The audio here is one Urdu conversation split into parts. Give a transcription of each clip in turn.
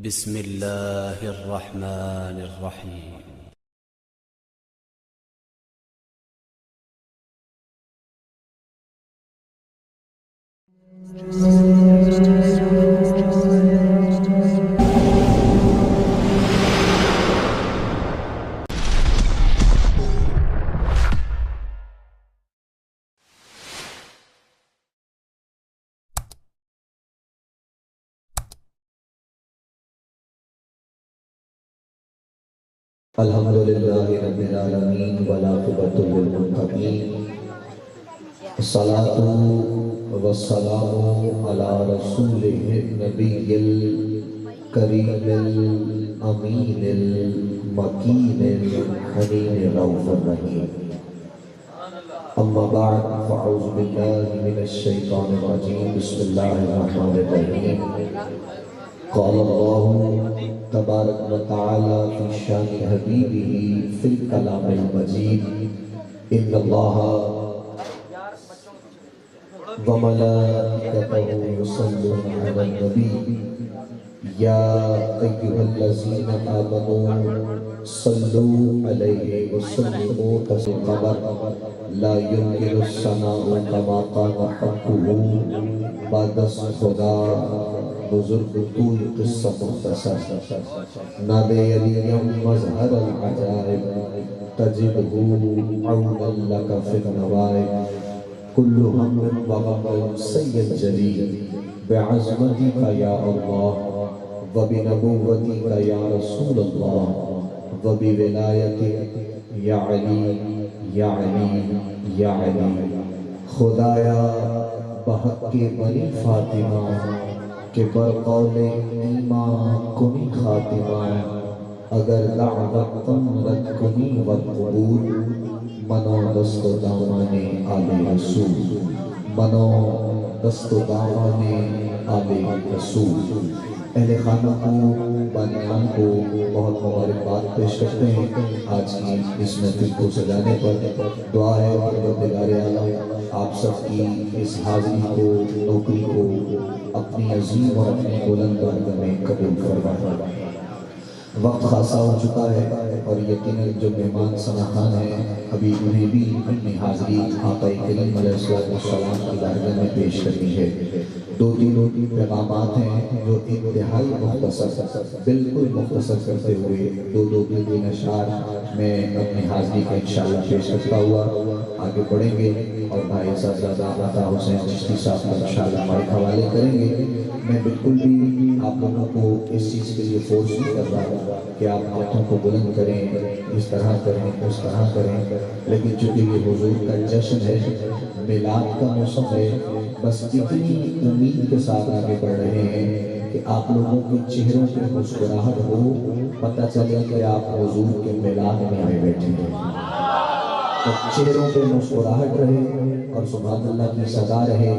بسم الله الرحمن الرحيم. الحمدللہ رب العالمین والعاقبۃ للمتقین الصلاۃ والسلام علی رسولہ النبی الکریم الامین المکین الحنین الرؤوف الرحیم. اما بعد فاعوذ باللہ من الشیطان الرجیم. بسم اللہ الرحمن الرحیم. قال اللہ تبارک و تعالی فی شان حبیبہ فی الکلام المجید. ان اللہ و ملائکتہ یصلون علی النبی یا ایھا الذین آمنوا صلوا علیہ وسلموا تسلیما. لا یمکن الثناء کما قال حقہ بعد خدا. بزرگ طول قصہ مختصر. ناب علیم مظہر العجائب تجدہ عونا لک فی النوائب. کل ہم وغم سید جلیل بعظمتک یا اللہ وبنبوتک یا رسول اللہ وبولایتک یا علی یا علی یا علی. خدایا بحق بنی فاطمہ کہ برقول ایمان کنی خاتمہ. اگر دعوت رد کنی والقبول منو دست و دامان آل رسول. منو دست و دامان آل رسول. اہل خانہ کو بانیان کو بہت مبارکباد پیش کرتے ہیں آج کی اس محفل کو سجانے پر. دعا ہے پروردگار عالم آپ سب کی اس حاضری کو نوکری کو اپنی عظیم اور اپنی بلند بارگاہ میں قبول فرمائے. وقت خاصا ہو چکا ہے اور یقیناً جو مہمان سناخان ہیں ابھی انہیں بھی اپنی حاضری آقا کریم علیہ السلام کی بارگاہ میں پیش کرنی ہے. دو تین پیغامات ہیں جو انتہائی مختصر بالکل مختصر کرتے ہوئے دو تین اشعار میں اپنی حاضری کا انشاءاللہ پیش کرتا ہوا آگے بڑھیں گے اور بھائی صاحبزادہ عطا حسین چشتی صاحب کا انشاءاللہ مائک حوالے کریں گے. میں بالکل بھی آپ لوگوں کو اس چیز کے لیے فورس نہیں کر رہا کہ آپ ہاتھوں کو بلند کریں اس طرح کریں اس طرح کریں، لیکن چونکہ یہ حضور کا جشن ہے میلاد کا موسم ہے بس اتنی امید کے ساتھ آگے بڑھ رہے ہیں کہ آپ لوگوں کے چہروں پہ مسکراہٹ ہو، پتہ چلے کہ آپ حضور کے میلاد میں آئے بیٹھے ہیں. تو چہروں پہ مسکراہٹ رہے اور سبحان اللہ کی صدا رہے.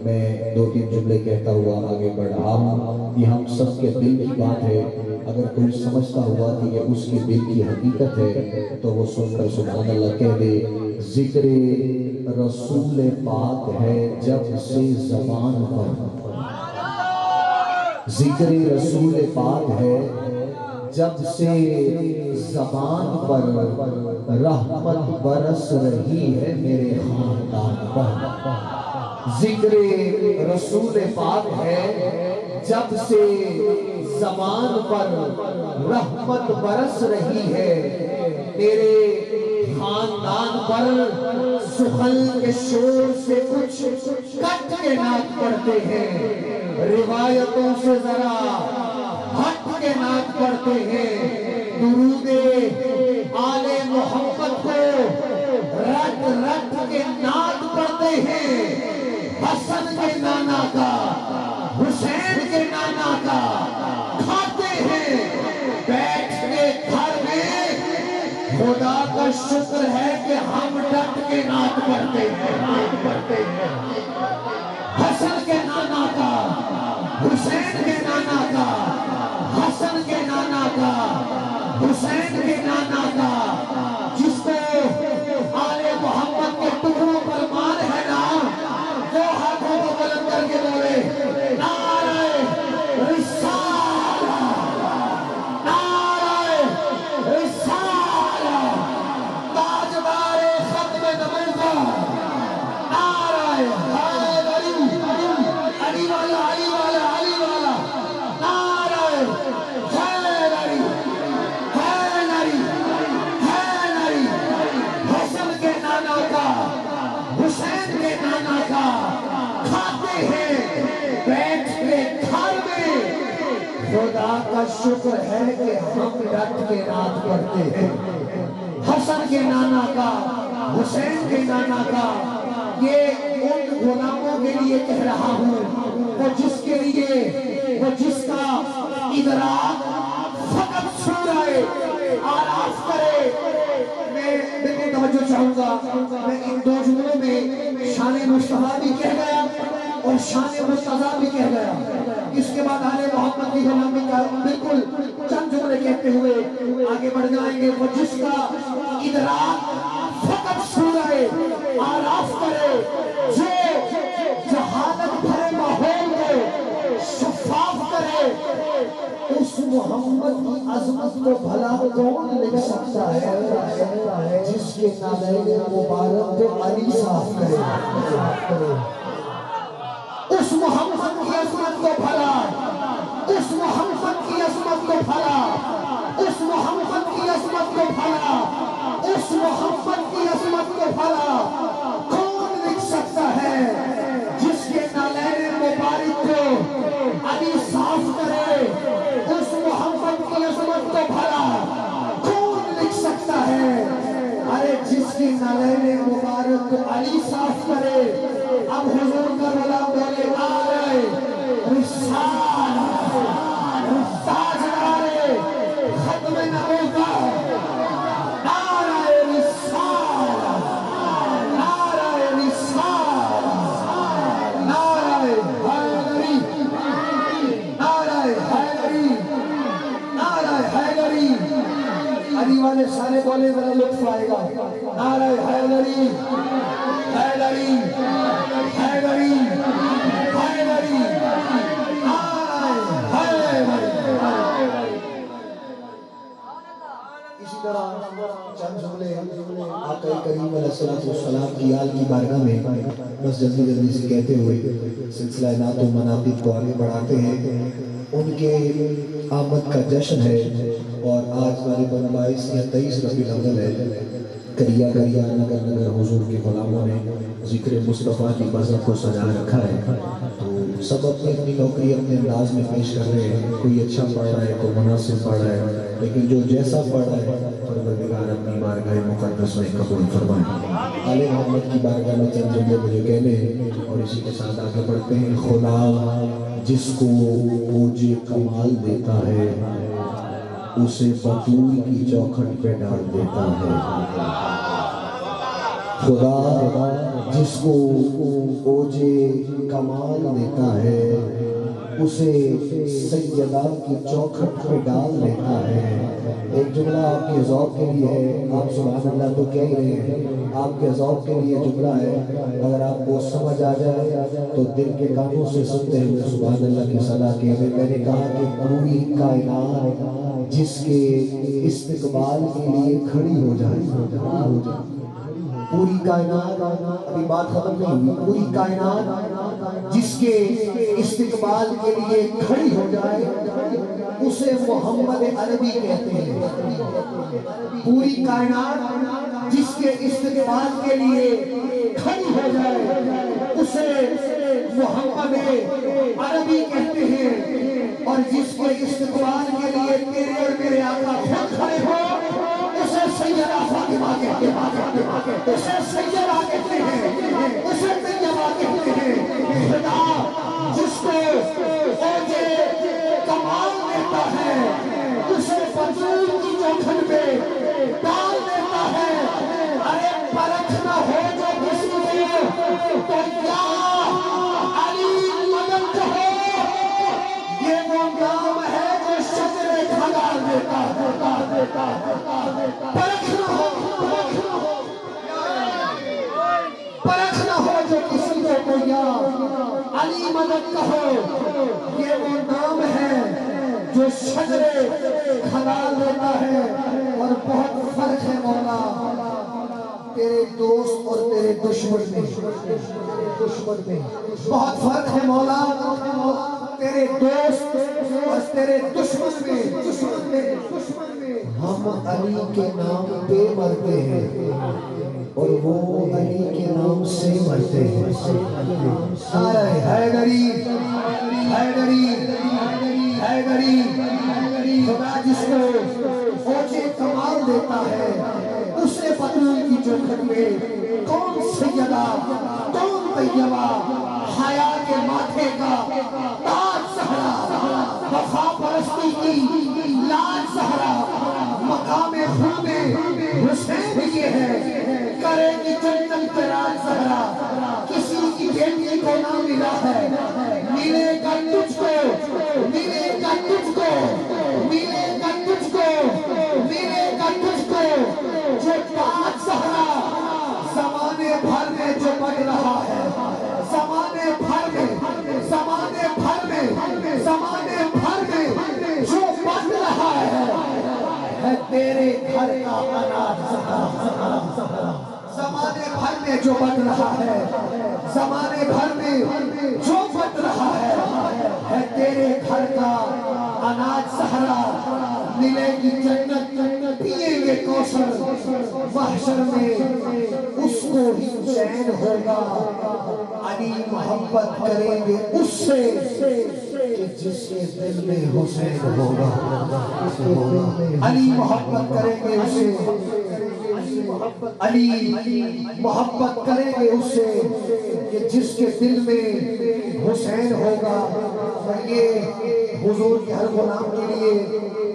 میں دو تین جملے کہتا ہوا آگے بڑھ رہا ہوں. یہ ہم سب کے دل کی بات ہے. اگر کوئی سمجھتا ہوا کہ یہ اس کے دل کی حقیقت ہے تو وہ سن کر سبحان اللہ کہہ دے. ذکر رسول پاک ہے جب سے زبان پر. ذکر رسول پاک ہے جب سے زبان پر. رحمت برس رہی ہے میرے خاندان پر. ذکر رسول پاک ہے جب سے زبان پر. رحمت برس رہی ہے میرے خاندان پر. سخن کے شور سے کچھ کٹ کے نعت پڑھتے ہیں. روایتوں سے ذرا ہٹ کے نعت پڑھتے ہیں. درود آل محمد کو رٹ رٹ کے نعت پڑھتے ہیں. حسن کے نانا کا حسین کے نانا کا کھاتے ہیں بیٹھ کے گھر میں. خدا کا شکر ہے کہ ہم ڈٹ کے نعت پڑھتے ہیں. حسن کے نانا کا حسین کے نانا کا حسن کے نانا کا حسین کے نانا کا. جس کو آل محمد کے ٹکڑوں پر مان ہے نا وہ ہاتھوں کو بلند کر کے بولے نعرہ رسالت. خدا کا شکر ہے کہ ہم ڈٹ کے نعت پڑھتے ہیں. حسن کے نانا کا، حسین کے نانا کا، یہ ان غلاموں کے لیے کہہ رہا ہوں وہ جس کے لیے، وہ جس کا ادراک فقط سورہ آراف کرے. میں بالکل توجہ چاہوں گا، میں ان دو جملوں میں شان مصطفیٰ بھی کہہ گیا اور شان مرتضیٰ بھی کہہ گیا. اس کے بعد آل محمد کی غلامی کا بالکل چند جملے کہتے ہوئے آگے بڑھ جائیں گے. وہ جس کا ادراک فقط سورہ آراف کرے، جو جہالت بھرے ماحول کو شفاف کرے، اس محمد کی عظمت کو بھلا کون لکھ سکتا ہے جس کے نالین مبارک کو علی صاف کرے. اس محمد کی عظمت کو بھلا، اس محمد کی عظمت کو بھلا، اس محمد کی عظمت کو بھلا، اس محمد کی عظمت کو بھلا کون لکھ سکتا ہے جس کے نالین مبارک کو علی صاف کرے. اس محمد کی عظمت کو بھلا کون لکھ سکتا ہے، ارے جس کی نالین مبارک کو علی صاف کرے. اب حضور کا غلام بولے آرے رسالہ، تاجدارے ختم نبوت، نعرہ رسالہ، نعرہ رسالہ، نعرہ حیدری، نعرہ حیدری، نعرہ حیدری. علی والے سارے بولے ذرا لطف آئے گا. نعرہ حیدری، حیدری، حیدری، حیدری، نعرہ حیدری. اسی طرح چند جملے آقا کریم علیہ السلام کی آل کی بارگاہ میں بس جلدی جلدی سے کہتے ہوئے سلسلہ نعت و مناقب کو آگے بڑھاتے ہیں. ان کے آمد کا جشن ہے اور آج غالباً 22 یا 23 ربیع الاول ہے. کریا کریا نگر نگر حضور کے غلاموں نے ذکر مصطفیٰ کی بذت کو سجا رکھا ہے. تو سب اپنی اپنی نوکری اپنے انداز میں پیش کر رہے ہیں. کوئی اچھا پڑھ رہا ہے، کوئی مناسب پڑھ رہا ہے، لیکن جو جیسا پڑھ رہا ہے پروردگار اپنی بارگاہ مقدس میں قبول فرمائے. آل محمد کی بارگاہ میں چند جملے مجھے کہنے ہیں اور اسی کے ساتھ آگے بڑھتے ہیں. خدا جس کو اوج کمال دیتا ہے اسے بطول کی چوکھٹ پہ ڈال دیتا ہے. خدا جس کو اوج کمال دیتا ہے اسے سیدہ کی چوکھٹ پہ ڈال دیتا ہے. ایک جملہ آپ کے ذوق کے لیے ہے، آپ سبحان اللہ تو کہہ رہے ہیں، آپ کے ذوق کے لیے جملہ ہے. اگر آپ کو سمجھ آ جائے تو دل کے کانوں سے سنتے ہوئے سبحان اللہ کی صدا کے میں نے کہا کہ پوری کائنات جس کے استقبال کے لیے کھڑی ہو جائے. پوری کائنات، ابھی بات ختم نہیں ہوئی، پوری کائنات جس کے استقبال کے لیے کھڑی ہو جائے اسے محمد عربی کہتے ہیں. پوری کائنات جس کے استقبال کے لیے کھڑی ہو جائے اسے محمد عربی کہتے ہیں. اور جس کے استقبال کے لیے تیرے اور میرے آقا خود کھڑے ہو اسے سیدہ فاطمہ کہتے ہیں، اسے سیدہ کہتے ہیں، اسے طیبہ کہتے ہیں. خدا جس کو اوج کمال دیتا ہے اسے بطول کی چوکھٹ پہ ڈال دیتا ہے. ارے پرکھ نہ ہو جو کسی کو تو کیا علی مدد کہو، یہ وہ نام ہے جو شجر کھگال دیتا ہے. پرکھ نہ ہو، پرکھ نہ ہو جو کسی کو یا علی مدد کہو، یہ وہ نام ہے جو شجر کھگال دیتا ہے. اور بہت فرق ہے مولا تیرے دوست اور تیرے دشمن میں، بہت فرق ہے مولا تیرے دوست اور تیرے دشمن میں. ہم علی کے نام پہ مرتے ہیں اور وہ علی کے نام سے مرتے ہیں. نعرہ حیدری، حیدری، حیدری خدا جس کو اونچے کمال دیتا ہے اسے بطول کی چوکھٹ میں کون سیدہ کون طیبہ حیا کے ماتھے کا تاج زہرا وفا پرستی کی لاج زہرا مقام خون حسین یہ ہے کرے گی جنت پہ راج زہرا کسی کی بیٹی کو نہ ملا ہے ملے گا تجھ کو ملے گا تجھ کو ملے گا تجھ کو ملے گا تجھ کو جو تاج زہرا زمانے بھر میں جو بڑھ رہا ہے زمانے بھر میں زمانے بھر میں زمانے بھر میں جو بڑھ رہا ہے تیرے گھر کا اناج زہرا زمانے بھر میں جو بڑھ رہا ہے زمانے بھر میں جو بڑھ رہا ہے تیرے گھر کا اناج زہرا ملے گی جنت پیئیں گے کوثر محشر میں اس کو ہی چین ہوگا علی محبت کریں گے اس سے کہ جس کے دل میں حسین ہوگا علی محبت کریں گے اسے علی محبت کریں گے اس سے کہ جس کے دل میں حسین ہوگا اور یہ حضور کے ہر غلام کے لیے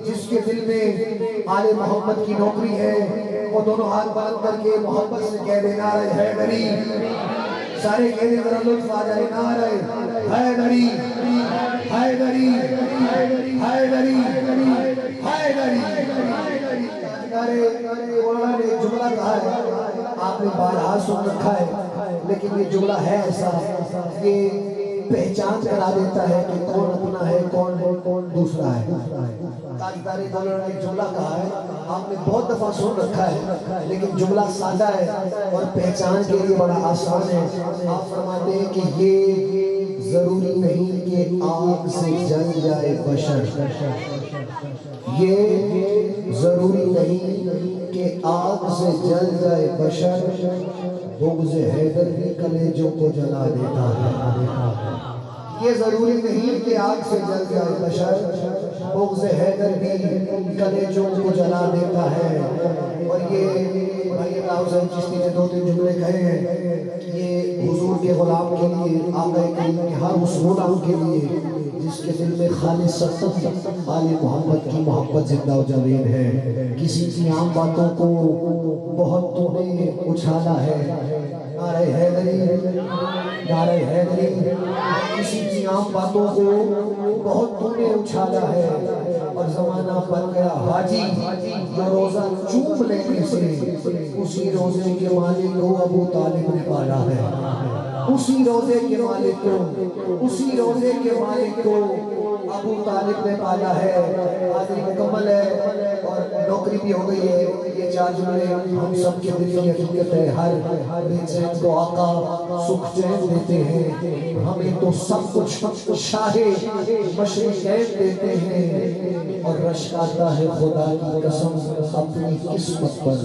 جس کے دل میں آل محمد کی نوکری ہے وہ دونوں ہاتھ بلند کر کے محبت سے کہہ دے نعرہ حیدری سارے کہہ دے ذرا لطف آ جائے نعرہ حیدری حیدری حیدری حیدری مولانا نے ایک جملہ کہا ہے آپ نے بارہا سن رکھا ہے لیکن یہ جملہ ہے ایسا یہ پہچان کرا دیتا ہے کہ کون اپنا ہے کون دوسرا ہے تاجدار مولانا نے ایک جملہ کہا ہے آپ نے بہت دفعہ سن رکھا ہے لیکن جملہ سادہ ہے اور پہچان کے لیے بڑا آسان ہے آپ فرماتے ہیں کہ یہ ضروری نہیں کہ آگ سے جل جائے بشر یہ ضروری نہیں کہ آگ سے جل جائے بشر بغض حیدر بھی کلیجوں کو جلا دیتا ہے یہ ضروری نہیں کہ آگ سے جل جائے بشر بغض حیدر بھی کلیجوں کو جلا دیتا ہے اور یہ بھائی اللہ حسین چشتی نے دو تین جملے کہے ہیں یہ حضور کے غلام کے لیے آقا کریم کے ہر اس غلام کے لیے جس کے دل میں خالص آل محمد کی محبت زندہ و جاوید ہے کسی کی عام باتوں کو بہت تو نے اچھالا ہے نعرہ حیدری نعرہ حیدری کسی کی عام باتوں کو بہت تو نے اچھالا ہے اور زمانہ بن گیا حاجی جو روزہ چوم لینے سے اسی روزے کے مالک کو ابو طالب نے پالا ہے اسی روزے کے مالک کو اسی روزے کے مالک کو ابو طالب نے پالا ہے حاضری مکمل ہے اور نوکری بھی ہو گئی ہے یہ چار جملے ہم سب کے دل کی حقیقت ہے ہر بے چین کو آقا سکھ چین دیتے ہیں ہمیں تو سب کچھ شاہ مشرقین دیتے ہیں اور رشک آتا ہے خدا کی قسم اپنی قسمت پر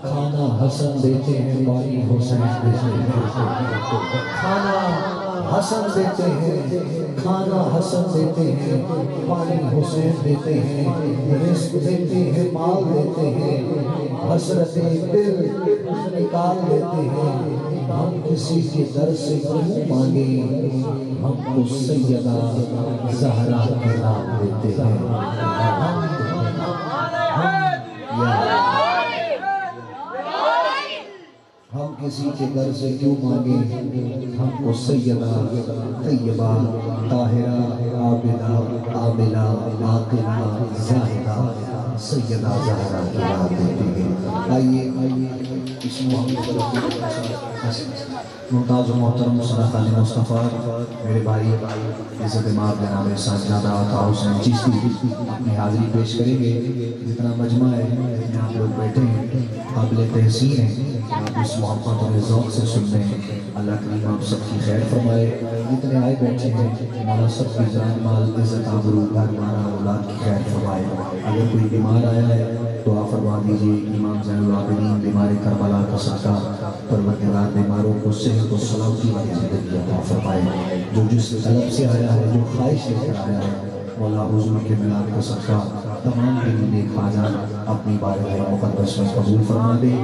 کھانا حسن دیتے ہیں باری حسین دیتے ہیں کھانا حسن دیتے ہیں کھانا حسن دیتے ہیں پانی حسین دیتے ہیں رزق دیتے ہیں مال دیتے ہیں حسرت دل نکال دیتے ہیں ہم کسی کے در سے کیوں مانگے ہم کو سیدہ زہرا کا نام دیتے ہیں ہم کسی کے در سے کیوں مانگے ہم کو سیدہ طیبہ طاہرہ عابدہ عاملہ عاقلہ زاہدہ سیدہ زہرا کی نام دیتے ہیں آئیے اس ممتاز و محترم صدق علی مصطفیٰ میرے بھائی عزت مآب جناب ساجدہ عطا حسین چشتی اپنی حاضری پیش کریں گے جتنا مجمع ہے جتنے آپ لوگ بیٹھے ہیں قابل تحسین ہیں آپ اس محبت اور ذوق سے سن رہے ہیں اللہ کریم آپ سب کی خیر فرمائے جتنے آئے بیٹھے ہیں مولا سب کی جان مال عزت آبرو گھر مانا اولاد کی خیر فرمائے اگر کوئی بیمار آیا ہے دعا فرما دیجئے امام زین العابدین بیمار کربلا کا صدقہ پروردگار بیماروں کو صحت و سلامتی والی زندگی عطا فرمائے جو جس طلب سے آیا ہے جو خواہش لے کر آیا ہے مولا حضور کے ملاد کا صدقہ تمام دل نیک حاجات اپنی بارگاہ مقدس میں قبول فرما دے،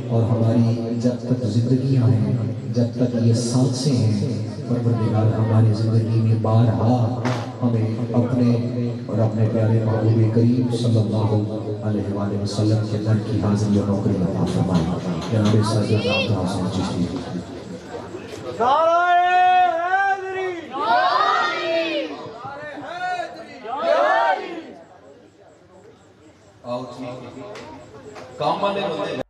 اور ہماری جب تک زندگیاں ہیں، جب تک یہ سانسیں ہیں، پروردگار ہماری زندگی میں بارہا ہمیں اپنے اور اپنے پیارے محبوب کریم صلی اللہ علیہ وآلہ وسلم کے در کی حاضری اور نوکری عطا فرمائے۔ جناب سید عبد الحسین چشتی کام والے بندے